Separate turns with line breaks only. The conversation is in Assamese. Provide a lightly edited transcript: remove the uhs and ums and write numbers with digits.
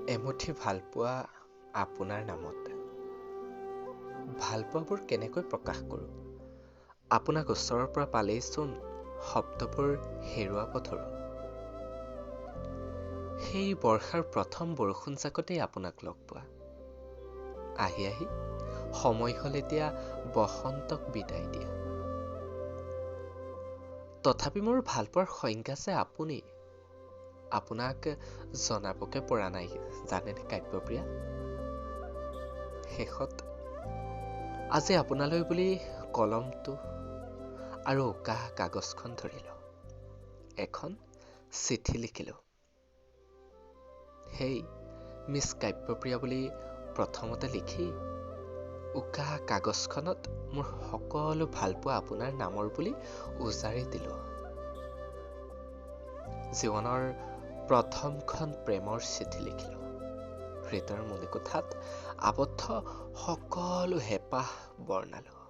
এমুঠি ভালপোৱা আপোনাৰ নামত। ভালপোৱাবোৰ কেনেকৈ প্ৰকাশ কৰোঁ? আপোনাক ওচৰৰ পৰা পালেইচোন শব্দবোৰ হেৰুৱা পথৰো। সেই বৰ্ষাৰ প্ৰথম বৰষুণজাকতেই আপোনাক লগ পোৱা। আহি আহি সময় হ'ল এতিয়া বসন্তক বিদায় দিয়া। তথাপি মোৰ ভালপোৱাৰ সংজ্ঞা যে আপুনি। আপোনাক জনাবকে পৰা নাই জানেনে কাব্যপ্ৰিয়া। শেষত আজি আপোনালৈ বুলি কলমটো আৰু উকাহ কাগজখন ধৰিলোঁ। এখন চিঠি লিখিলোঁ। হেই মিছ কাব্যপ্ৰিয়া বুলি প্ৰথমতে লিখি উকাহ কাগজখনত মোৰ সকলো ভালপোৱা আপোনাৰ নামৰ বুলি উজাৰি দিলোঁ। জীৱনৰ প্ৰথমখন প্ৰেমৰ চিঠি লিখিলোঁ। হৃদয়ৰ মণিকোঠাত আবদ্ধ সকলো হেঁপাহ বৰ্ণালোঁ।